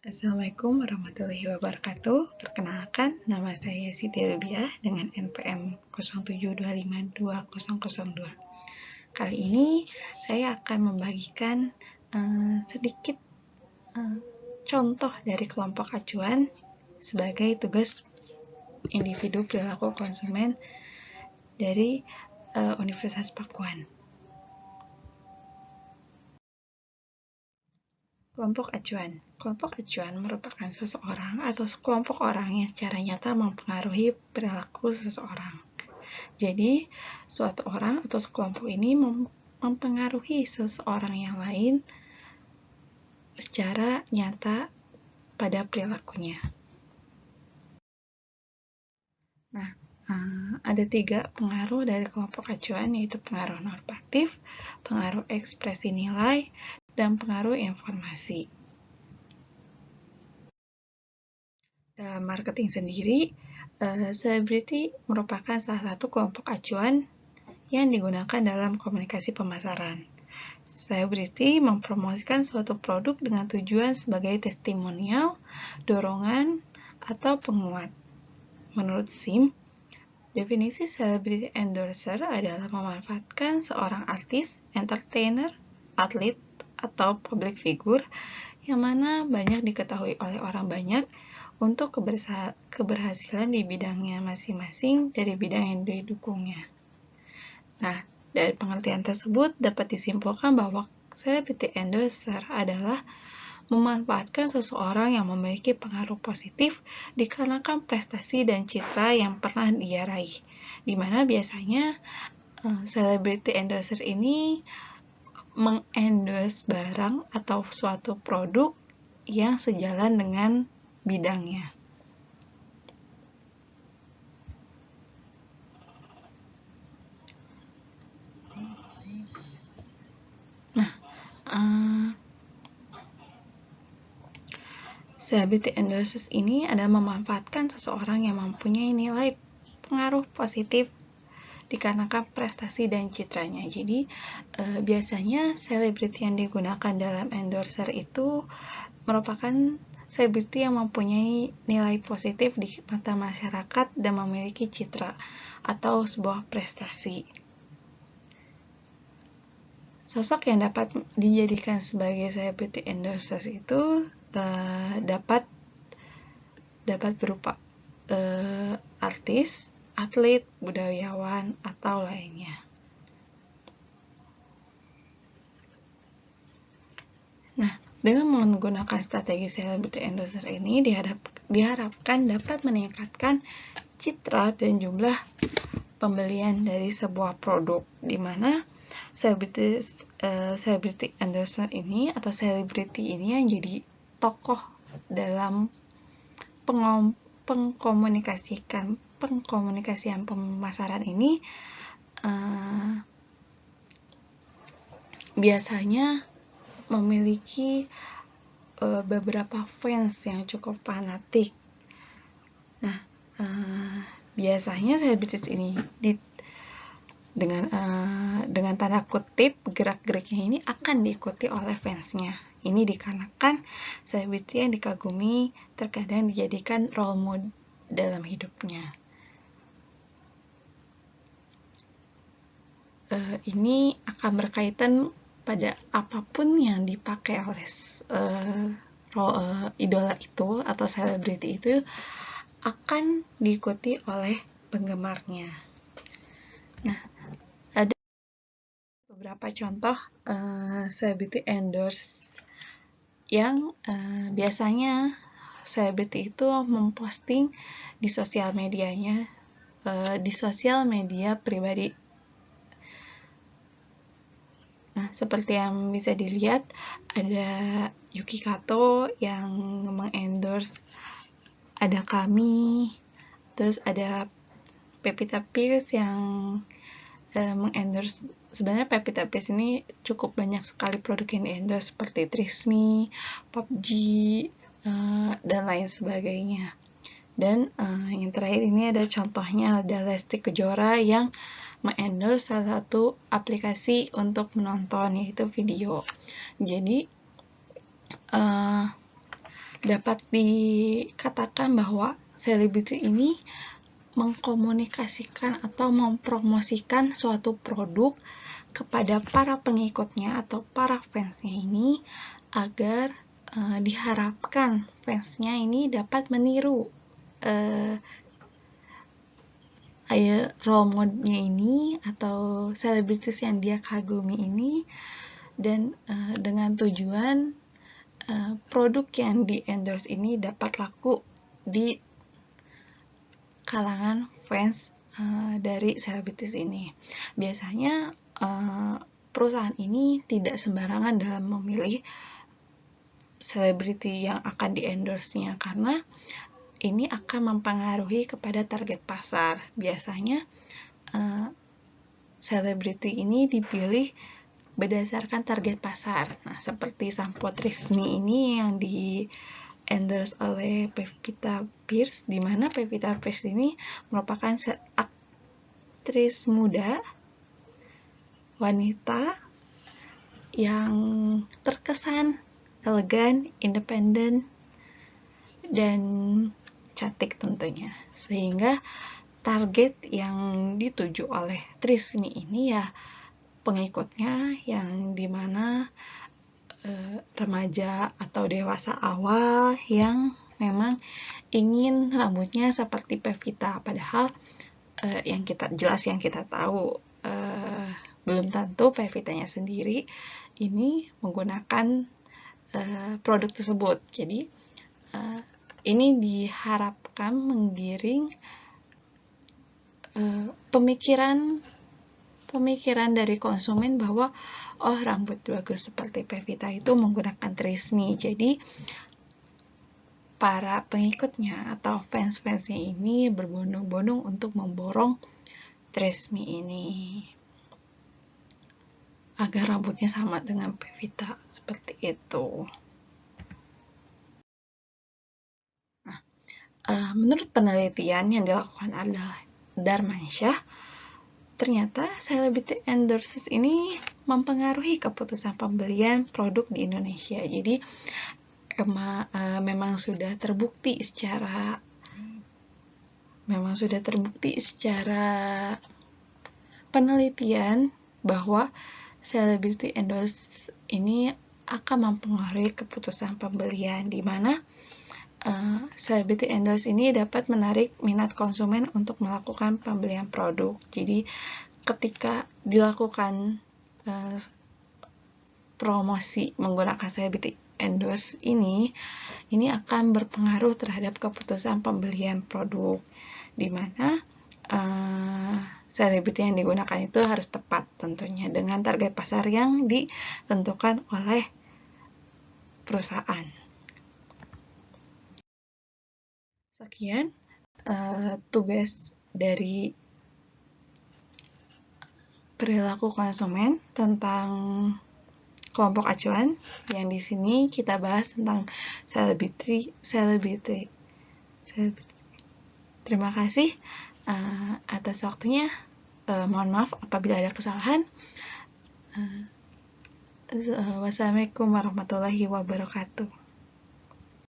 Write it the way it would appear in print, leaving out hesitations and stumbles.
Assalamualaikum warahmatullahi wabarakatuh. Perkenalkan, nama saya Siti Rubiah dengan NPM 07252002. Kali ini saya akan membagikan sedikit contoh dari kelompok acuan sebagai tugas individu perilaku konsumen dari Universitas Pakuan. Kelompok acuan. Kelompok acuan merupakan seseorang atau sekelompok orang yang secara nyata mempengaruhi perilaku seseorang. Jadi, suatu orang atau sekelompok ini mempengaruhi seseorang yang lain secara nyata pada perilakunya. Nah, ada 3 pengaruh dari kelompok acuan, yaitu pengaruh normatif, pengaruh ekspresi nilai, dan pengaruh informasi. Dalam marketing sendiri, selebriti merupakan salah satu kelompok acuan yang digunakan dalam komunikasi pemasaran. Selebriti mempromosikan suatu produk dengan tujuan sebagai testimonial, dorongan, atau penguat. Menurut SIM, definisi celebrity endorser adalah memanfaatkan seorang artis, entertainer, atlet, atau public figure yang mana banyak diketahui oleh orang banyak untuk keberhasilan di bidangnya masing-masing dari bidang yang didukungnya. Nah, dari pengertian tersebut dapat disimpulkan bahwa celebrity endorser adalah memanfaatkan seseorang yang memiliki pengaruh positif dikarenakan prestasi dan citra yang pernah dia raih, di mana biasanya celebrity endorser ini mengendorse barang atau suatu produk yang sejalan dengan bidangnya. Celebrity endorses ini adalah memanfaatkan seseorang yang mempunyai nilai pengaruh positif dikarenakan prestasi dan citranya. Jadi biasanya selebriti yang digunakan dalam endorser itu merupakan selebriti yang mempunyai nilai positif di mata masyarakat dan memiliki citra atau sebuah prestasi. Sosok yang dapat dijadikan sebagai celebrity endorsers itu dapat berupa artis, atlet, budayawan, atau lainnya. Nah, dengan menggunakan strategi celebrity endorser ini diharapkan dapat meningkatkan citra dan jumlah pembelian dari sebuah produk, di mana celebrity endorser ini atau selebriti ini yang jadi tokoh dalam pengkomunikasian pemasaran ini biasanya memiliki beberapa fans yang cukup fanatik. Nah, biasanya selebritis ini dengan tanda kutip gerak-geriknya ini akan diikuti oleh fansnya. Ini dikarenakan selebriti yang dikagumi terkadang dijadikan role model dalam hidupnya. Ini akan berkaitan pada apapun yang dipakai oleh idola itu atau selebriti itu akan diikuti oleh penggemarnya. Nah, ada beberapa contoh celebrity endorse yang biasanya selebriti itu memposting di sosial medianya, di sosial media pribadi. Nah, seperti yang bisa dilihat, ada Yuki Kato yang mengendorse, ada kami, terus ada Pevita Pierce yang mengendorse. Sebenarnya Pevita Pierce ini cukup banyak sekali produk yang di-endorse seperti Trisme, PUBG, dan lain sebagainya. Dan yang terakhir ini ada contohnya, ada Lesti Kejora yang mengendorse salah satu aplikasi untuk menonton, yaitu video. Jadi dapat dikatakan bahwa selebriti ini mengkomunikasikan atau mempromosikan suatu produk kepada para pengikutnya atau para fansnya ini agar diharapkan fansnya ini dapat meniru role model-nya ini atau selebritis yang dia kagumi ini, dan dengan tujuan produk yang di endorse ini dapat laku di kalangan fans dari selebritis ini. Biasanya perusahaan ini tidak sembarangan dalam memilih selebriti yang akan di endorse-nya, karena ini akan mempengaruhi kepada target pasar. Biasanya selebriti ini dipilih berdasarkan target pasar. Nah, seperti sampo Tresemme ini yang di endorse oleh Pevita Pierce, di mana Pevita Pierce ini merupakan aktris muda wanita yang terkesan elegan, independen, dan cantik tentunya. Sehingga target yang dituju oleh Tresemme ini ya pengikutnya yang dimana remaja atau dewasa awal yang memang ingin rambutnya seperti Pevita, padahal yang kita tahu belum tentu Pevitanya sendiri ini menggunakan produk tersebut. Jadi ini diharapkan menggiring pemikiran dari konsumen bahwa rambut bagus seperti Pevita itu menggunakan Tresemme. Jadi para pengikutnya atau fans-fansnya ini berbondong-bondong untuk memborong Tresemme ini agar rambutnya sama dengan Pevita, seperti itu. Nah, menurut penelitian yang dilakukan adalah Darmansyah, ternyata celebrity endorses ini mempengaruhi keputusan pembelian produk di Indonesia. Jadi memang sudah terbukti secara penelitian bahwa celebrity endorse ini akan mempengaruhi keputusan pembelian, di mana celebrity endorse ini dapat menarik minat konsumen untuk melakukan pembelian produk. Jadi ketika dilakukan promosi menggunakan celebrity endorse ini akan berpengaruh terhadap keputusan pembelian produk, di mana selebriti yang digunakan itu harus tepat tentunya dengan target pasar yang ditentukan oleh perusahaan. Sekian tugas dari perilaku konsumen tentang kelompok acuan, yang di sini kita bahas tentang selebriti. Terima kasih atas waktunya. Mohon maaf apabila ada kesalahan. Wassalamualaikum warahmatullahi wabarakatuh.